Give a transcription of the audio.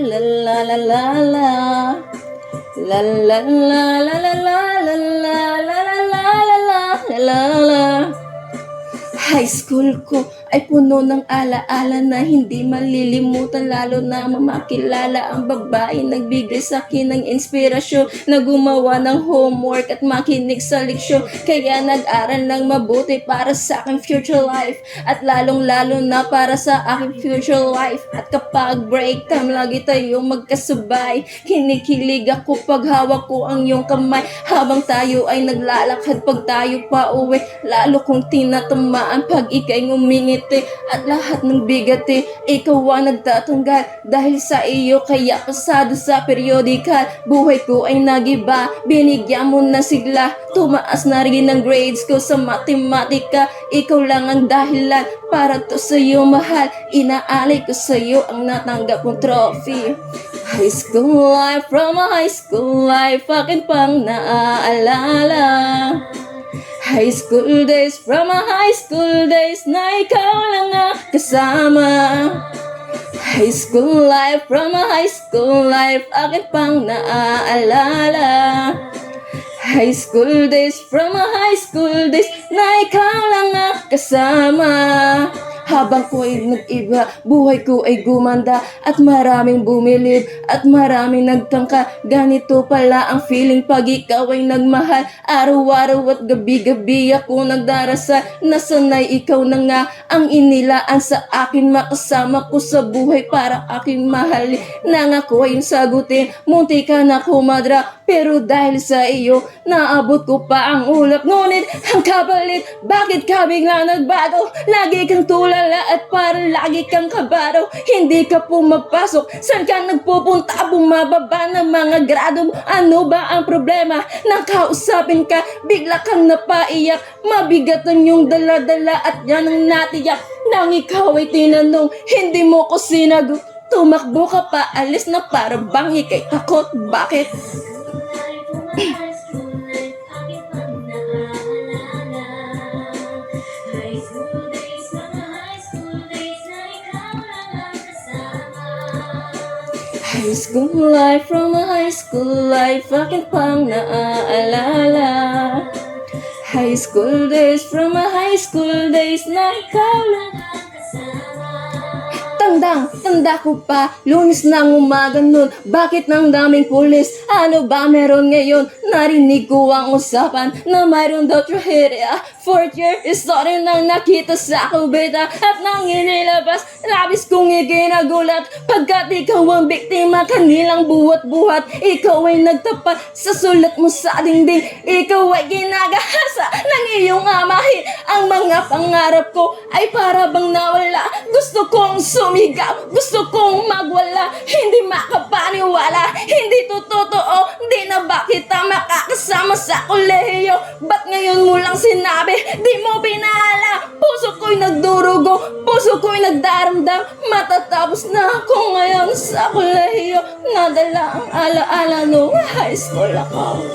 la la la la la. La la la la la la la la la la la la la. High school ko ay puno ng alaala na hindi malilimutan, lalo na makilala ang babae nagbigay sa akin ng inspirasyon na gumawa ng homework at makinig sa leksyon. Kaya nag-aral ng mabuti para sa aking future life, at lalong-lalo na para sa aking future life. At kapag break time, lagi tayong magkasabay. Kinikilig ako pag hawak ko ang iyong kamay, habang tayo ay naglalakad pag tayo pa uwi. Lalo kong tinatamaan pag ika'y ngumingiti, at lahat ng bigati ikaw ang nagtatanggal. Dahil sa iyo kaya pasado sa periodikal, buhay ko ay nagiba. Binigyan mo na sigla, tumaas na rin ang grades ko sa matematika. Ikaw lang ang dahilan para to sa iyo mahal. Inaalay ko sa iyo ang natanggap mong trophy. High school life, from a high school life, akin pang naaalala. High school days, from a high school days na ikaw lang ang kasama. High school life, from a high school life, akin pang naaalala. High school days, from a high school days na ikaw lang ang kasama. Habang ko ay nag-iba, buhay ko ay gumanda, at maraming bumilib at maraming nagtangka. Ganito pala ang feeling pag ikaw ay nagmahal. Araw-araw at gabi-gabi ako nagdarasal, nasanay ikaw na nga ang inilaan sa akin. Makasama ko sa buhay para aking mahalin. Nangako ay sagutin, munti ka na kumadra, pero dahil sa iyo naabot ko pa ang ulap. Ngunit ang kapalit, bakit ka bigla nagbago? Lagi kang tulala at parang lagi kang kabaro. Hindi ka pumapasok, saan ka nagpupunta? Bumababa ng mga grado mo. Ano ba ang problema? Nang kausapin ka, bigla kang napaiyak. Mabigat ang iyong dala-dala at yan ang natiyak. Nang ikaw ay tinanong, hindi mo ko sinagot. Tumakbo ka pa, alis na para bang ikay takot. Bakit? High school life, from a high school life, akin pang naaalala. High school days, from a high school days na ikaw lang kasama. Tanda ko pa, Lunes ng umaga nun. Bakit nang daming pulis? Ano ba meron ngayon? Narinig ko ang usapan na mayroon daw traheria. Fourth year, story nang nakita sa kubeta, at nang inilabas, labis kong ikinagulat. Pagkat ikaw ang biktima, kanilang buhat-buhat. Ikaw ay nagtapat sa sulat mo sa dingding. Ikaw ay ginagahasa ng iyong amahin. Ang mga pangarap ko ay para bang nawala. Gusto kong sumigaw, gusto kong magwala. Hindi makapaniwala, hindi to totoo. Di na ba kita makakasama sa kolehiyo? Ba't ngayon mo lang sinabi? Di mo pinala. Puso ko'y nagdurugo, puso ko'y nagdaramdam. Matatapos na ako ngayon sa kolehiyo. Nadala ang alaala nung high school ako.